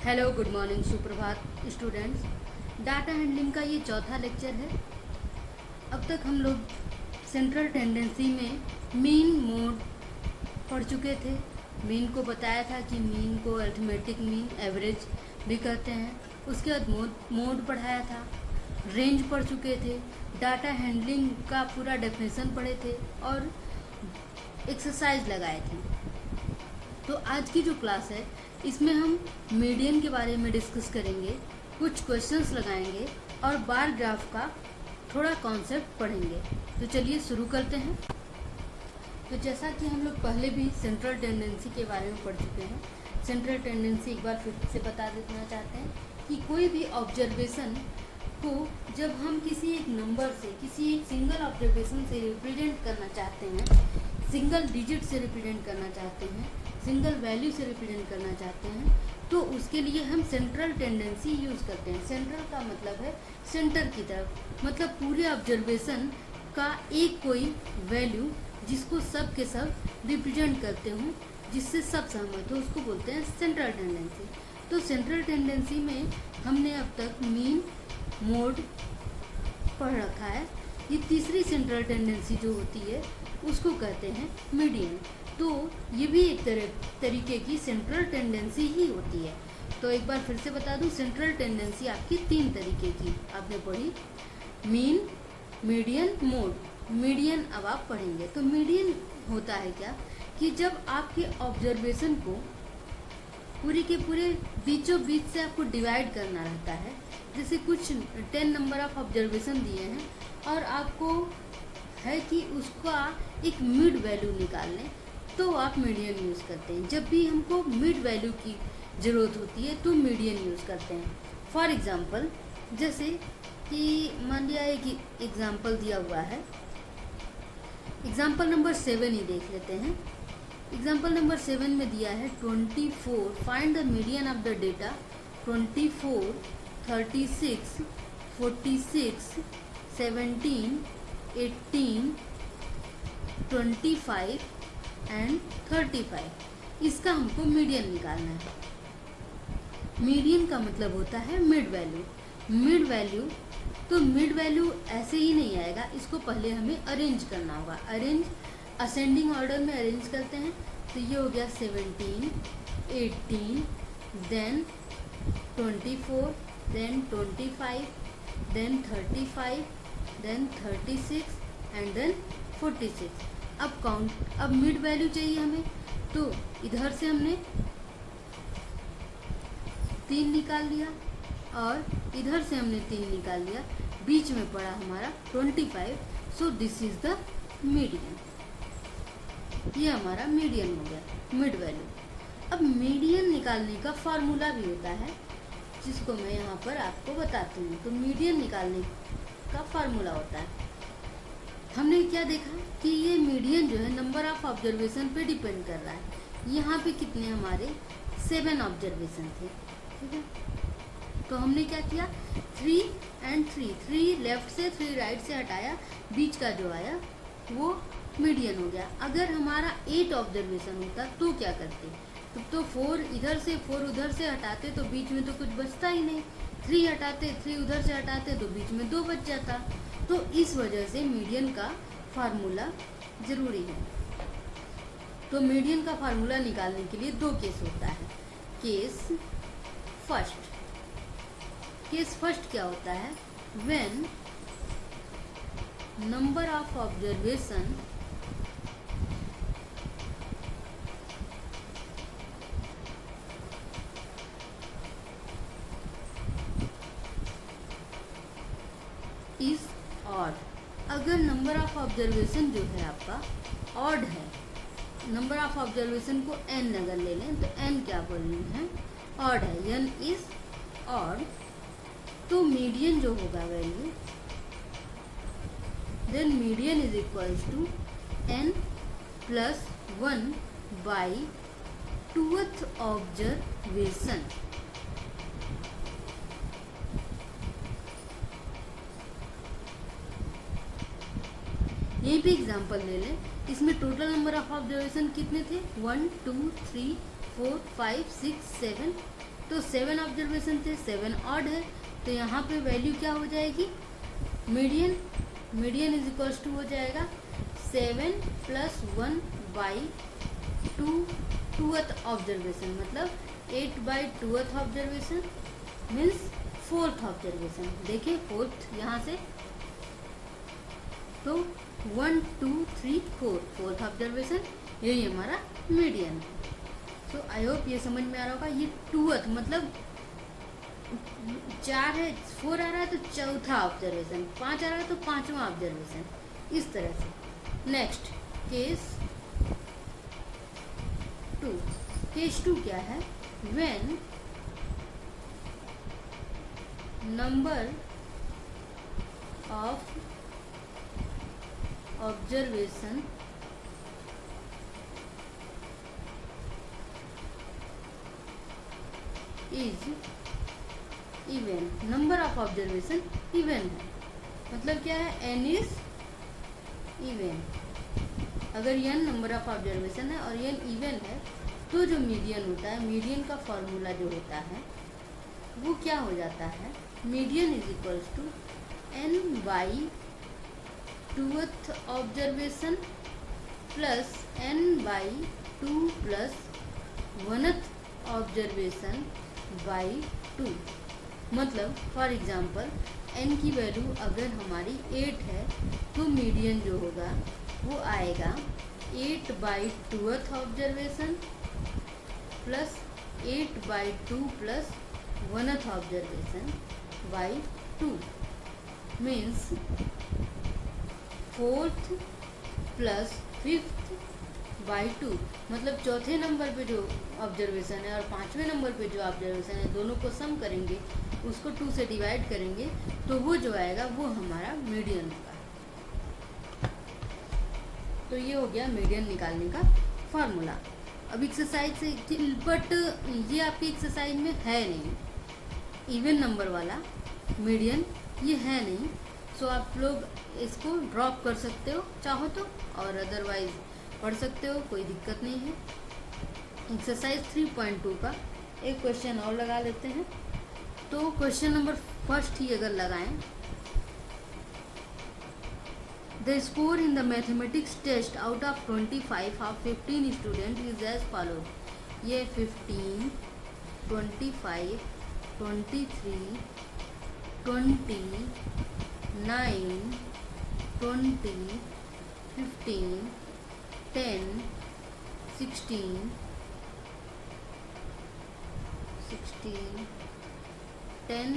Hello, good morning, सुप्रभात students. Data handling का ये चौथा लेक्चर है। अब तक हम लोग सेंट्रल टेंडेंसी में मीन मोड पढ़ चुके थे। मीन को बताया था कि मीन को अरिथमेटिक मीन, एवरेज भी कहते हैं। उसके बाद मोड पढ़ाया था, रेंज पढ़ चुके थे, डाटा हैंडलिंग का पूरा डेफिनेशन पढ़े थे और एक्सरसाइज लगाए थे। तो आज की जो क्लास है इसमें हम मीडियन के बारे में डिस्कस करेंगे, कुछ क्वेश्चंस लगाएंगे और बार ग्राफ का थोड़ा कॉन्सेप्ट पढ़ेंगे। तो चलिए शुरू करते हैं। तो जैसा कि हम लोग पहले भी सेंट्रल टेंडेंसी के बारे में पढ़ चुके हैं, सेंट्रल टेंडेंसी एक बार फिर से बता देना चाहते हैं कि कोई भी ऑब्जर्वेशन को जब हम किसी एक नंबर से, किसी एक सिंगल ऑब्जर्वेशन से रिप्रेजेंट करना चाहते हैं, सिंगल डिजिट से रिप्रेजेंट करना चाहते हैं, सिंगल वैल्यू से रिप्रेजेंट करना चाहते हैं, तो उसके लिए हम सेंट्रल टेंडेंसी यूज़ करते हैं। सेंट्रल का मतलब है सेंटर की तरफ, मतलब पूरे ऑब्जर्वेशन का एक कोई वैल्यू जिसको सब के सब रिप्रेजेंट करते हों, जिससे सब सहमत हो, उसको बोलते हैं सेंट्रल टेंडेंसी। तो सेंट्रल टेंडेंसी में हमने अब तक मीन, मोड पढ़ रखा है। ये तीसरी सेंट्रल टेंडेंसी जो होती है उसको कहते हैं मीडियन। तो ये भी एक तरीके की सेंट्रल टेंडेंसी ही होती है। तो एक बार फिर से बता दूं, सेंट्रल टेंडेंसी आपकी तीन तरीके की आपने पढ़ी, मीन, मीडियन, मोड। मीडियन अब आप पढ़ेंगे। तो मीडियन होता है क्या कि जब आपके ऑब्जर्वेशन को पूरे के पूरे बीचों बीच से आपको डिवाइड करना रहता है। जैसे कुछ 10 नंबर ऑफ ऑब्जर्वेशन दिए हैं और आपको है कि उसका एक मिड वैल्यू निकाल लें, तो आप मीडियन यूज़ करते हैं। जब भी हमको मिड वैल्यू की ज़रूरत होती है तो मीडियन यूज़ करते हैं। फॉर एग्ज़ाम्पल, जैसे कि मान लिया एक एग्ज़ाम्पल दिया हुआ है, एग्ज़ाम्पल नंबर 7 ही देख लेते हैं। एग्ज़ाम्पल नंबर 7 में दिया है 24, find the median of the data 24, 36, 46, 17, 18, 25 and 35। इसका हमको मीडियन निकालना है। मीडियन का मतलब होता है मिड वैल्यू। मिड वैल्यू, तो मिड वैल्यू ऐसे ही नहीं आएगा, इसको पहले हमें अरेंज करना होगा। अरेंज असेंडिंग ऑर्डर में अरेंज करते हैं। तो ये हो गया 17, 18, then 24, then 25, then 35, then 36 and then 46। अब काउंट, अब मिड वैल्यू चाहिए हमें, तो इधर से हमने 3 निकाल लिया और इधर से हमने 3 निकाल लिया, बीच में पड़ा हमारा 25। So this is the median. ये हमारा मीडियन हो गया, मिड वैल्यू। अब मीडियन निकालने का फार्मूला भी होता है, जिसको मैं यहाँ पर आपको बताती हूँ। तो मीडियन निकालने का फार्मूला होता है, हमने क्या देखा कि ये मीडियन जो है नंबर ऑफ ऑब्जर्वेशन पे डिपेंड कर रहा है। यहाँ पे कितने हमारे 7 ऑब्जर्वेशन थे, ठीक है। तो हमने क्या किया, 3 एंड 3 लेफ्ट से 3 राइट से हटाया, बीच का जो आया वो मीडियन हो गया। अगर हमारा 8 ऑब्जर्वेशन होता तो क्या करते, तो 4 इधर से 4 उधर से हटाते तो बीच में तो कुछ बचता ही नहीं। 3 हटाते, 3 उधर से हटाते तो बीच में 2 बच जाता। तो इस वजह से मीडियन का फार्मूला ज़रूरी है। तो मीडियन का फार्मूला निकालने के लिए 2 केस होता है। केस फर्स्ट, केस फर्स्ट क्या होता है, when number of observation is odd. अगर नंबर ऑफ ऑब्जर्वेशन जो है आपका ऑड है, नंबर ऑफ ऑब्जर्वेशन को n अगर ले लें तो n क्या वैल्यू है, ऑड है, n इज ऑड, तो मीडियन जो होगा value, then median is equals to n plus 1 by 2th observation. यही भी एग्जांपल ले लें, इसमें टोटल नंबर ऑफ ऑब्जर्वेशन कितने थे, 1 2 3 4 5 6 7 तो 7 ऑब्जर्वेशन थे, 7 ऑड है, तो यहाँ पे वैल्यू क्या हो जाएगी, मीडियन इज इक्वल्स टू हो जाएगा 7 + 1 बाई 2th ऑब्जर्वेशन, मतलब 8/2th observation means 4th observation. देखिए 4th यहाँ से, तो 1 2 3 4 4th ऑब्जर्वेशन, यही हमारा मीडियन। सो आई होप ये समझ में आ रहा होगा। ये 2th मतलब 4 है, 4 आ रहा है तो चौथा ऑब्जर्वेशन, 5 आ रहा है तो 5वां ऑब्जर्वेशन, इस तरह से। Next case 2। केस 2 क्या है, when number of observation is even, number of observation even है, मतलब क्या है, n इज इवन। अगर n नंबर ऑफ ऑब्जर्वेशन है और n इवन है तो जो मीडियन होता है, मीडियन का फॉर्मूला जो होता है वो क्या हो जाता है, median is equals to n/2th observation plus n/2 plus 1th observation by 2। मतलब फॉर एग्जांपल n की वैल्यू अगर हमारी 8 है तो मीडियन जो होगा वो आएगा 8/2th observation plus 8/2 plus 1th observation by 2 means 4th plus 5th by 2। मतलब चौथे नंबर पे जो ऑब्जर्वेशन है और 5वें नंबर पे जो ऑब्जर्वेशन है, दोनों को सम करेंगे, उसको 2 से डिवाइड करेंगे, तो वो जो आएगा वो हमारा मीडियन होगा। तो ये हो गया मीडियन निकालने का फार्मूला। अब एक्सरसाइज से, बट ये आपकी एक्सरसाइज में है नहीं, इवन नंबर वाला मीडियन ये है नहीं, सो आप लोग इसको ड्रॉप कर सकते हो चाहो तो, और अदरवाइज पढ़ सकते हो, कोई दिक्कत नहीं है। एक्सरसाइज 3.2 का एक क्वेश्चन और लगा लेते हैं। तो क्वेश्चन नंबर फर्स्ट ही अगर लगाएं, the score in the mathematics test out of 25 of 15 student is as followed. ये 15, 25, 23, 20, 9, 20, 15, 10, 16, 10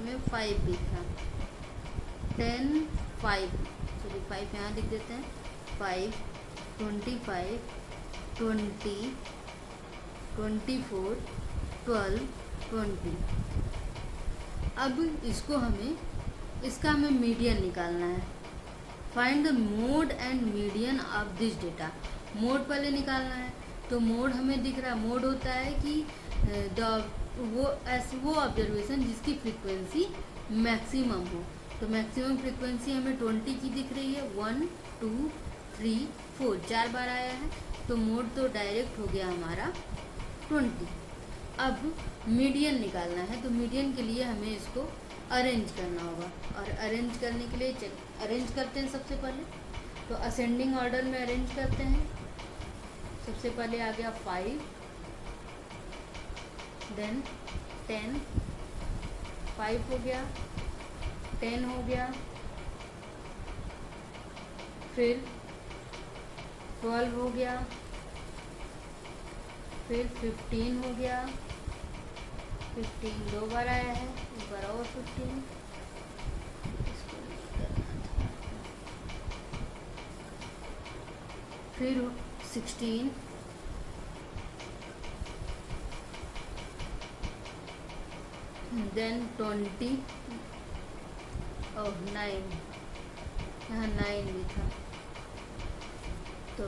में 5 भी था, 10, 5, सॉरी 5 यहाँ लिख देते हैं, 5, 25, 20, 24, 12, 20। अब इसको इसका हमें मीडियन निकालना है। Find the mode and median of this data. Mode पहले निकालना है, तो मोड हमें दिख रहा है, मोड होता है कि वो ऑब्जर्वेशन जिसकी फ्रीक्वेंसी मैक्सिमम हो। तो मैक्सिमम फ्रीक्वेंसी हमें 20 की दिख रही है, 1 2 3 4 4 बार आया है, तो मोड तो डायरेक्ट हो गया हमारा 20। अब मीडियन निकालना है, तो मीडियन के लिए हमें इसको अरेंज करना होगा, और अरेंज करने के लिए अरेंज करते हैं सबसे पहले, तो असेंडिंग ऑर्डर में अरेंज करते हैं। सबसे पहले आ गया 5, देन 10, 5 हो गया, 10 हो गया, फिर 12 हो गया, फिर 15 हो गया, 15 2 बार आया है, एक बार और 15, इसको नहीं करना था, फिर 16, देन 20 और 9, यहाँ 9 भी था, तो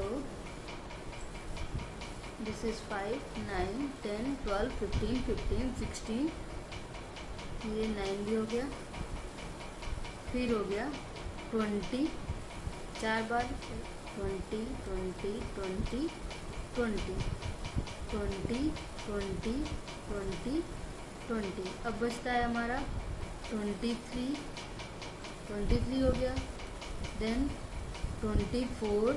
दिस इज 5, 9, 10, 12, 15, 15, 16, ये 9 भी हो गया, फिर हो गया 20 4 बार, 20, 20, 20, 20, 20 20 20 20। अब बचता है हमारा 23 हो गया, देन 24,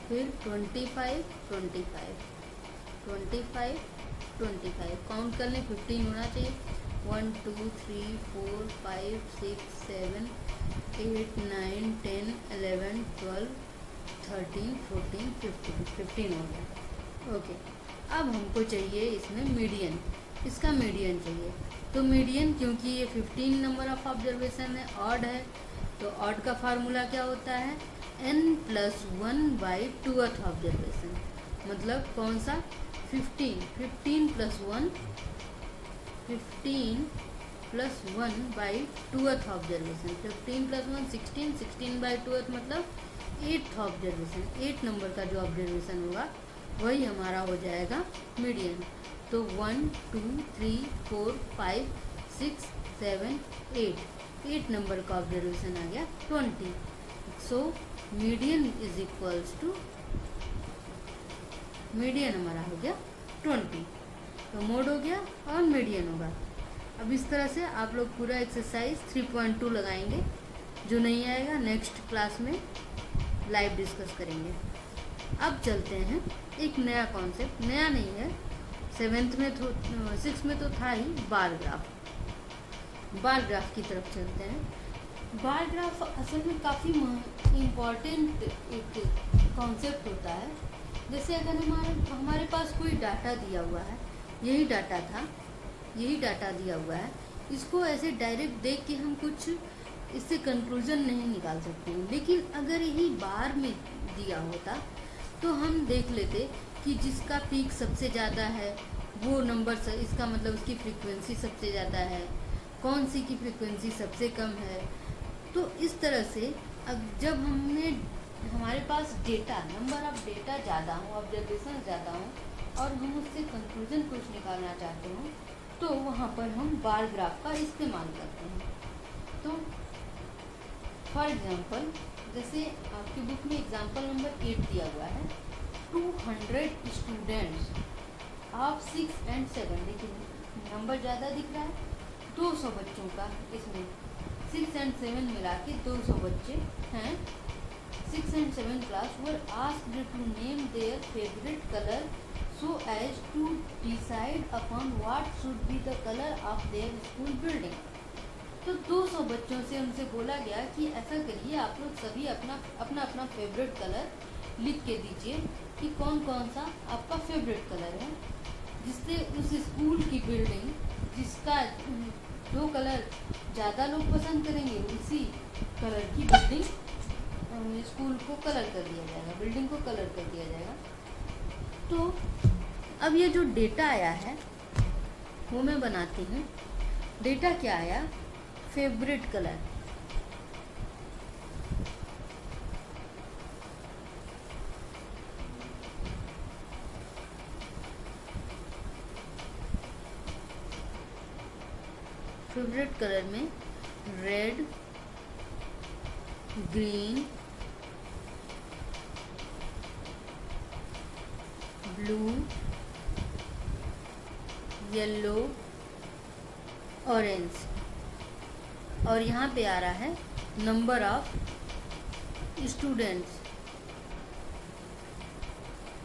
फिर 25 25 25 25। काउंट कर लें, 15 होना चाहिए। 1 2 3 4 5 6 7 8 9 10 11 12 13 14 15 हो गया। ओके, अब हमको चाहिए इसमें मीडियन, इसका मीडियन चाहिए। तो मीडियन, क्योंकि ये 15 नंबर ऑफ ऑब्जर्वेशन है, ऑड है, तो ऑड का फार्मूला क्या होता है, n+1/2th ऑब्जर्वेशन। मतलब कौन सा, 15 15 + 1 15 + 1/2th ऑब्जर्वेशन। 15 + 1 16 16/2th मतलब 8th ऑब्जर्वेशन। 8 नंबर का जो ऑब्जर्वेशन होगा वही हमारा हो जाएगा मीडियन। तो 1 2 3 4 5 6 7 8 नंबर का ऑब्जर्वेशन आ गया 20। So median is equals to, median हमारा हो गया 20। तो मोड हो गया और मीडियन होगा। अब इस तरह से आप लोग पूरा एक्सरसाइज 3.2 लगाएंगे। जो नहीं आएगा नेक्स्ट क्लास में लाइव डिस्कस करेंगे। अब चलते हैं एक नया कॉन्सेप्ट, नया नहीं है, 7th में तो 6th में तो था ही, बार ग्राफ। बार ग्राफ की तरफ चलते हैं। बार ग्राफ असल में काफ़ी इम्पॉर्टेंट एक कॉन्सेप्ट होता है। जैसे अगर हमारे पास कोई डाटा दिया हुआ है, यही डाटा था, यही डाटा दिया हुआ है, इसको ऐसे डायरेक्ट देख के हम कुछ इससे कंक्लूजन नहीं निकाल सकते हैं। लेकिन अगर यही बार में दिया होता तो हम देख लेते कि जिसका पीक सबसे ज़्यादा है वो नंबर, इसका मतलब उसकी फ्रीक्वेंसी सबसे ज़्यादा है, कौन सी की फ्रीक्वेंसी सबसे कम है। तो इस तरह से जब हमारे पास डेटा, नंबर ऑफ डेटा ज़्यादा हो, ऑब्जर्वेशन ज़्यादा हो, और हम उससे कंक्लूजन कुछ निकालना चाहते हो, तो वहाँ पर हम बार ग्राफ का इस्तेमाल करते हैं। तो फॉर एग्जांपल, जैसे आपकी बुक में एग्जांपल नंबर 8 दिया हुआ है, 200 स्टूडेंट्स ऑफ 6 and 7, लेकिन नंबर ज़्यादा दिख रहा है, 200 बच्चों का, इसमें 6 and 7 मिला के 200 बच्चे हैं। 6 and 7 class were asked to name their favorite color so as to decide upon what should be the color of their school building। तो 200 बच्चों से उनसे बोला गया कि ऐसा करिए, आप लोग सभी अपना अपना फेवरेट कलर लिख के दीजिए कि कौन कौन सा आपका फेवरेट कलर है, जिससे उस स्कूल की बिल्डिंग, जिसका जो कलर ज़्यादा लोग पसंद करेंगे, उसी कलर की बिल्डिंग, स्कूल को कलर कर दिया जाएगा, बिल्डिंग को कलर कर दिया जाएगा। तो अब ये जो डेटा आया है वो मैं बनाती हूँ। डेटा क्या आया, फेवरेट कलर। फेवरेट कलर में red, green, blue, yellow, orange. और यहाँ पे आ रहा है number of students,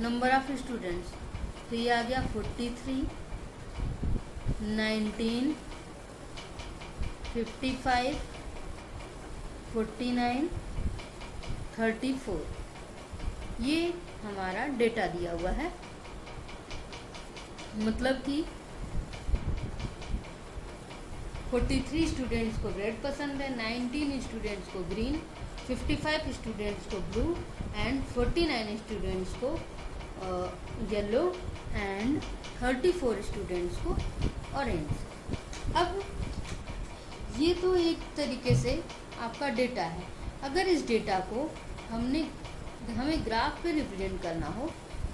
number of students. तो ये आ गया 43, 19, 55, 49, 34। ये हमारा डेटा दिया हुआ है। मतलब कि 43 स्टूडेंट्स को रेड पसंद है, 19 स्टूडेंट्स को ग्रीन, 55 स्टूडेंट्स को ब्लू एंड 49 स्टूडेंट्स को येलो एंड 34 स्टूडेंट्स को ऑरेंज। अब ये तो एक तरीके से आपका डेटा है। अगर इस डेटा को हमें ग्राफ पे रिप्रेजेंट करना हो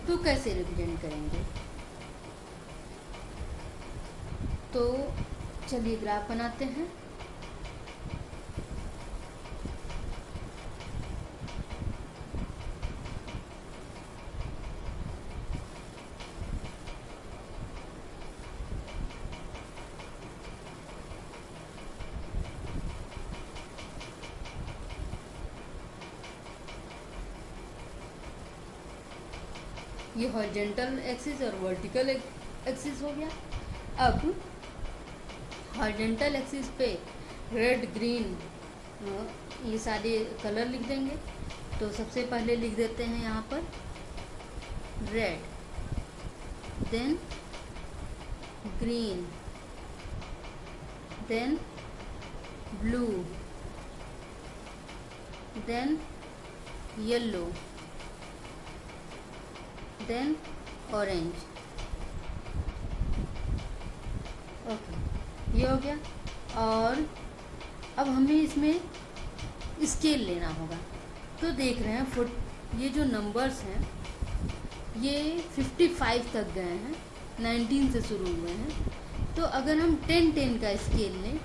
तो कैसे रिप्रेजेंट करेंगे? तो चलिए ग्राफ बनाते हैं। ये हॉरिजेंटल एक्सिस और वर्टिकल एक्सिस हो गया। अब हॉरिजेंटल एक्सिस पे रेड ग्रीन ये सारे कलर लिख देंगे। तो सबसे पहले लिख देते हैं यहाँ पर red, then green, then blue, then yellow, then orange. Okay, ये हो गया। और अब हमें इसमें स्केल लेना होगा। तो देख रहे हैं ये जो नंबर्स हैं ये 55 तक गए हैं, 19 से शुरू हुए हैं। तो अगर हम 10-10 का स्केल लें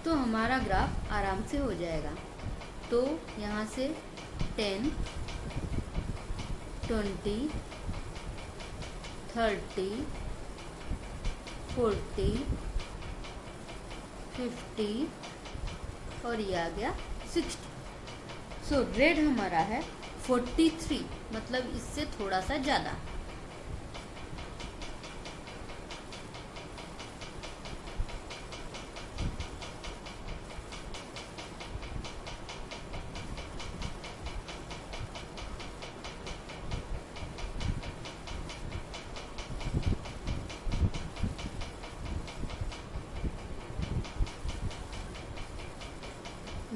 तो हमारा ग्राफ आराम से हो जाएगा। तो यहाँ से 10, 20, 30, 40, 50 और ये आ गया 60। सो रेड हमारा है 43, मतलब इससे थोड़ा सा ज़्यादा।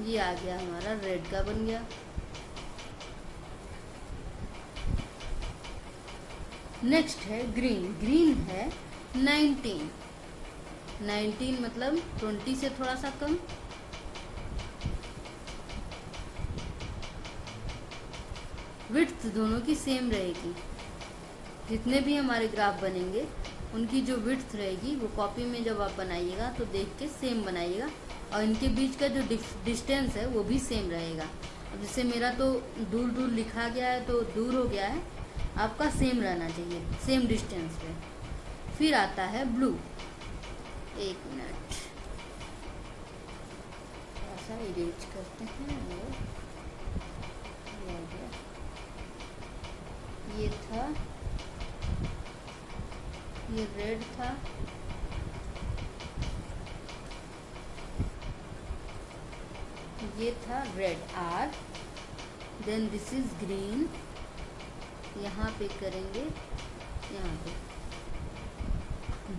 ये आ गया हमारा रेड का बन गया। नेक्स्ट है ग्रीन। ग्रीन है 19, 19 मतलब 20 से थोड़ा सा कम। विड्थ दोनों की सेम रहेगी। जितने भी हमारे ग्राफ बनेंगे उनकी जो विड्थ रहेगी वो कॉपी में जब आप बनाइएगा तो देख के सेम बनाइएगा, और इनके बीच का जो डिस्टेंस है वो भी सेम रहेगा। अब जैसे मेरा तो दूर दूर लिखा गया है तो दूर हो गया है, आपका सेम रहना चाहिए, सेम डिस्टेंस पे। फिर आता है ब्लू। एक मिनट, ऐसा इरेज करते हैं। ये था, ये रेड था, ये था red R, then this is green. यहाँ पे करेंगे, यहाँ पे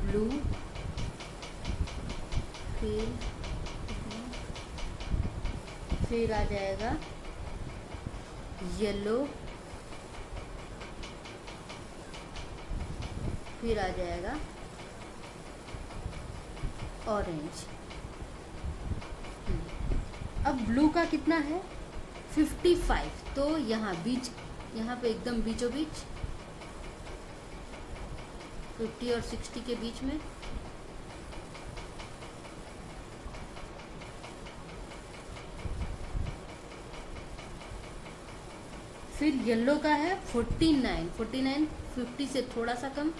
ब्लू, फिर आ जाएगा येलो, फिर आ जाएगा ऑरेंज। अब ब्लू का कितना है 55, तो यहाँ बीच, यहाँ पे एकदम बीचों बीच 50 और 60 के बीच में। फिर येलो का है 49, 49 50 से थोड़ा सा कम।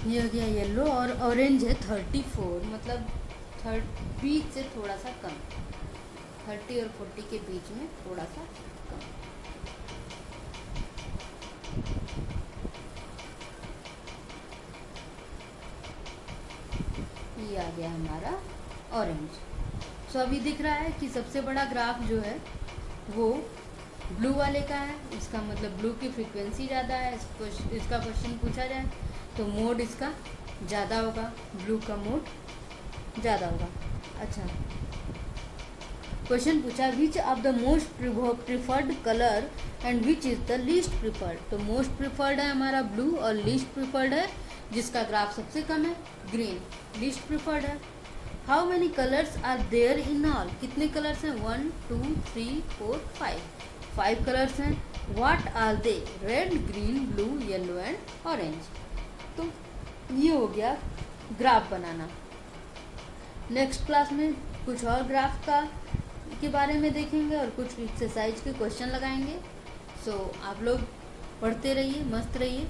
ये हो गया येलो, और ऑरेंज है 34, मतलब 20 से थोड़ा सा कम, 30 और 40 के बीच में थोड़ा सा कम। ये आ गया हमारा ऑरेंज। सो अभी दिख रहा है कि सबसे बड़ा ग्राफ जो है वो ब्लू वाले का है। इसका मतलब ब्लू की फ्रीक्वेंसी ज़्यादा है। इसका क्वेश्चन पूछा जाए तो मोड इसका ज़्यादा होगा, ब्लू का मोड ज़्यादा होगा। अच्छा, क्वेश्चन पूछा which of the most preferred colour and which is the least preferred. तो मोस्ट प्रिफर्ड है हमारा ब्लू और लीस्ट प्रिफर्ड है जिसका ग्राफ सबसे कम है ग्रीन, लीस्ट प्रिफर्ड है। How many colours are there in all, कितने कलर्स हैं, 1 2 3 4 5, 5 कलर्स हैं। What are they, red green blue yellow and orange. तो ये हो गया ग्राफ बनाना। नेक्स्ट क्लास में कुछ और ग्राफ का के बारे में देखेंगे और कुछ एक्सरसाइज के क्वेश्चन लगाएंगे। सो आप लोग पढ़ते रहिए, मस्त रहिए।